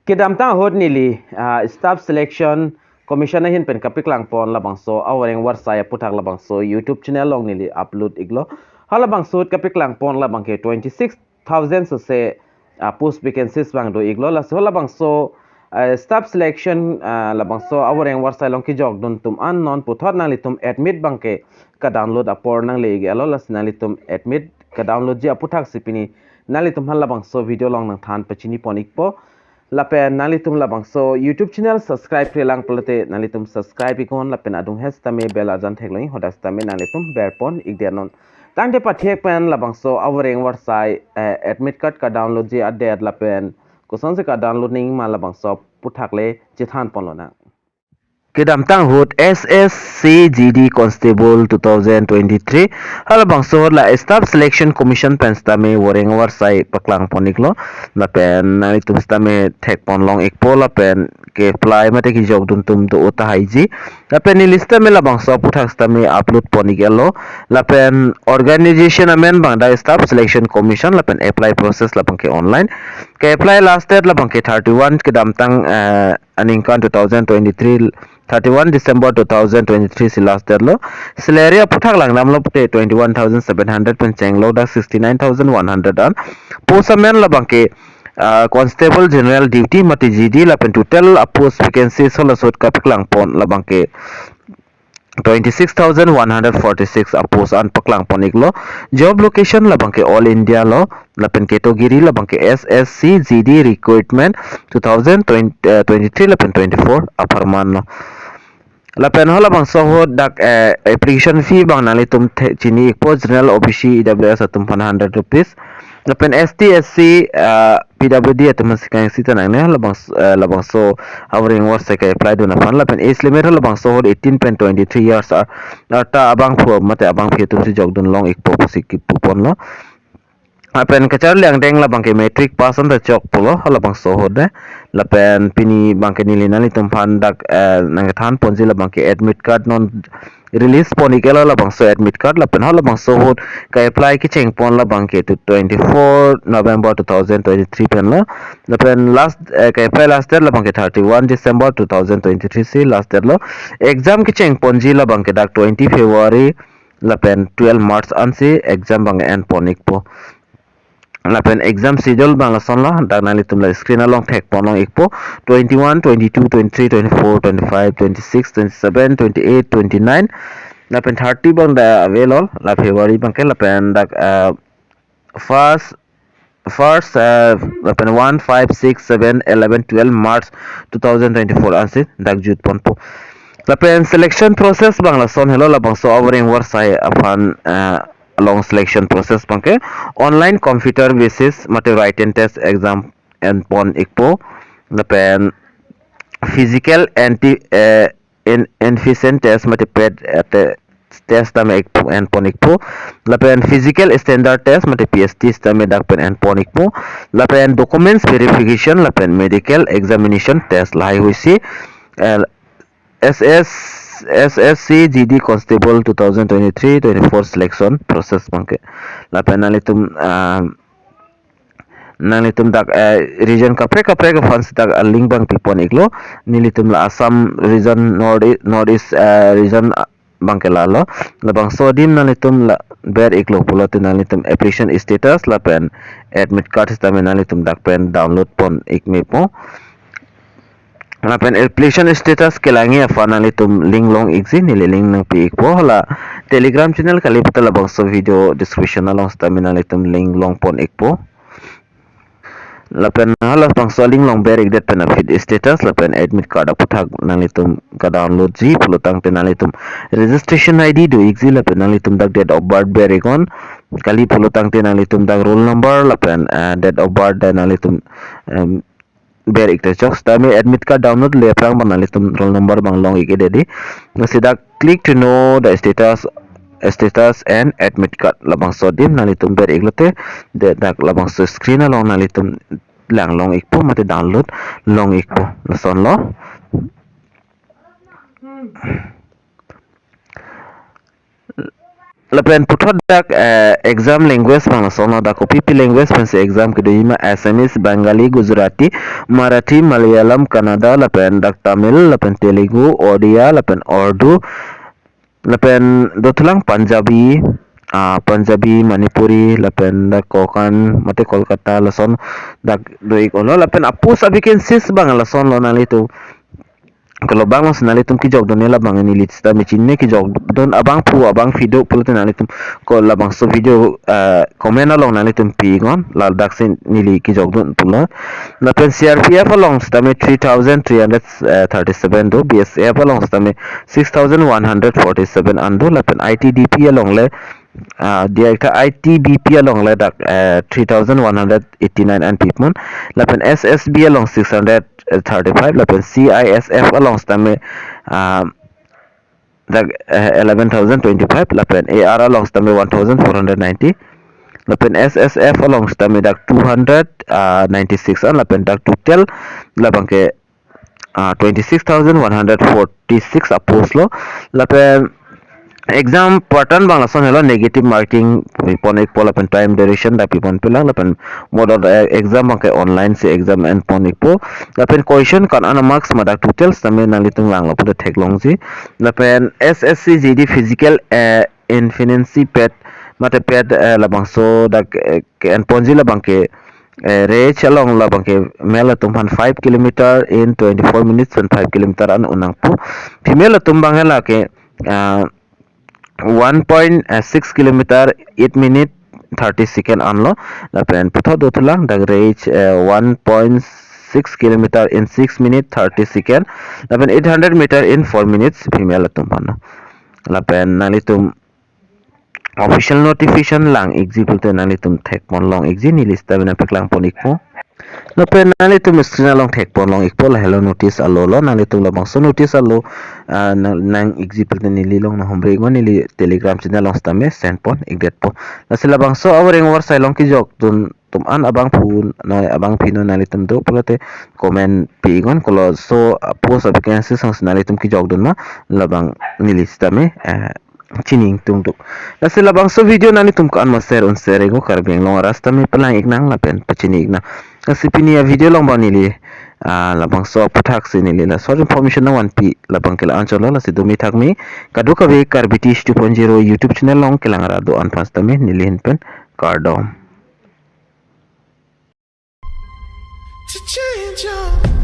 Kidam tang hot nili staff selection commission hin pen kapiklang pon labangso awareng warsai puthak labangso YouTube channel long nili upload iglo halabangso kapiklang pon labangke 26,000 so se post vacancies bang do iglo la so labangso staff selection labangso awareng warsai long ki jog dun tum an non puthot nang litum admit bangke ka download apor nang legi alo las nang litum admit ka download ji aputhak sipini nang litum halabangso video long nang than pachini ponik po lapen nalitum labangso YouTube channel subscribe lang pelate nalitum subscribe ikon lapen adung hes tame bell ajan theklangi hodas tame nalitum berpon igdianon tangte pathek pen labangso awareng warsai admit card ka download je adde lapen koson se ka download ning ma labangso puthakle jithan ponlona Kedam tang hut SSC GD Constable 2023 halabangso la staff selection commission penstame woreng warsai paklang poniklo la pen na itu stame thek pon long ekpo la pen ke apply mate ki jog dun tum do uta haiji la pen lista me la bangso puthak stame upload ponikelo la pen organization amen bangda staff selection commission la pen apply process la pangke online ke apply last date la pangke 31 kedam tang aningkan 2023 31 December 2023 si last date lo salary puthak lang nam lo pute 21,700 penceng lo da 69,100 an posamen la bangke constable general duty mati GD la pen total post vacancy so la sot kapik lang pon la bangke 26,146 post an paklang ponik lo job location la bangke all India lo la pen category la bangke SSC GD recruitment 2023 la pen 24 aparman lo la pen hola bang so dak application fee bang nali tum chini ko general OBC AWS atum 100 rupees la pen STSC PWD atum sikang sita nang ne la bang so awring war se ka apply do na fan la pen age limit la bang so 18.23 years ta abang pho mate abang phe tum si jog dun long ik po sik pupon lo pen kachar liang deng la bangke metric pass on the chok pulo la bang so hode la pen pini bangke nili nali tum pandak nang than ponji la bangke admit card non release ponikela la bang so admit card la pen la bang so hod ka apply ki cheng pon la bangke to 24 November 2023 pen la pen last ka apply last date la bangke 31 December 2023 si last date lo exam ki cheng ponji la bangke dak 20 February la pen 12 March ansi exam bang en ponik po la pen exam schedule bang la son la dak nali tum la screen along thek ponong ikpo 21 22 23 24 25 26 27 28 29 la pen 30 bang da available la February bang ke la pen dak first la pen 1 5 6 7 11 12 March 2024 ansi dak jut ponpo la pen selection process bang la son hello la bang so awring warsai afan along selection process bangke online computer basis mate written test exam and pon ikpo la pen physical efficient test mate ped at test tam ikpo and pon ikpo la pen physical standard test mate PST tam dak pen and pon ikpo la pen documents verification la pen medical examination test lai hoisi SSC GD Constable 2023-24 selection process bangke la penalitum nalitum dak region kapre ka fans dak link bang tipon iglo nilitum la Assam region northeast region bangke la bang sodim nalitum la ber iglo pulotin nalitum application status la pen admit card sistem nalitum dak pen download pon ikme po la pen application status kelangi afanali tum link long exi nili link nang pi po la telegram channel kali putala bangso video description na long stamina tum link long pon ekpo la pen hala bangso link long berik det pen feed status la pen admit card aputhak nali tum ka download ji pulutang tenali tum registration ID do exi la pen nali tum dak date of birth berikon kali pulutang tenali tum dak roll number la pen date of birth nali tum ber ikte chok tami admit card download le prang banali tum roll number bang long ike dedi sida click to know the status and admit card labang so dim nali tum ber iklote de dak labang so screen along nali tum lang long ikpo mate download long ikpo lason lo Lapen puthot dak exam language bang sono dak PP language pen se exam ke dima Assamese, Bengali, Gujarati, Marathi, Malayalam, Kannada, lapen dak Tamil, lapen Telugu, Odia, lapen Urdu, lapen dotulang Punjabi, Punjabi, Manipuri, lapen dak Kokan, mate Kolkata, lason dak doi kono, lapen apus vacancies bang lason lo nalitu. Kalau bang mas nalitum ki jog don la bang ni lista me chinne ki jog don abang pu abang video pulte nalitum ko la bang so video comment along nalitum pi gon la daksin nili ki jog don pula na pen CRPF along stame 3337 do BSF along stame 6147 ando la pen ITDP along le dia ka ITBP along le dak 3189 and people lapen SSB along 635 lapen CISF along stame dak 11025 lapen AR along stame 1490 lapen SSF along stame dak 296 an lapen dak total labang ke 26,146 apos lo lapen exam pattern bang lason hello negative marking pon ek pol apen time duration da pipon pilang lapen modal exam bang ke online se exam and pon ek po lapen question kan ana marks ma da total same na litung lang lapu thek long ji lapen SSC GD physical infinity pet mate pet labang so da en ponji labang ke reach along labang ke mela tumhan 5 kilometer in 24 minutes and 5 kilometer an unang po female tumbang hela ke 1.6 kilometer 8 minute 30 second anlo lapen putho dotulang dag reach 1.6 kilometer in 6 minute 30 second lapen 800 meter in 4 minutes female tumpano lapen nalitum official notification lang example te nalitum thek mon long exi ni lista bena peklang ponikmo lapen nalitum screen along thek pon long ikpol hello notice allo lo nalitum labang so notice allo nang example te nili long na hombre ngo nili telegram channel long stame send pon igdet po nasila bang so awreng warsai long ki jok dun tum an abang phun na abang phino nalitum do polate comment pi gon kolo so post vacancy sang nalitum ki jok dun ma labang nili stame chining tungtuk nasila bang so video nani tumko an share on share go karbeng long rasta me pelang iknang lapen pachini ikna kasipini ya video long banili labang so puthak sinili la so information na 1p labang kila ancholo la sidumi thakmi kaduka be karbitish 2.0 youtube channel long kilangara do an pasta me nilin pen kardom to change your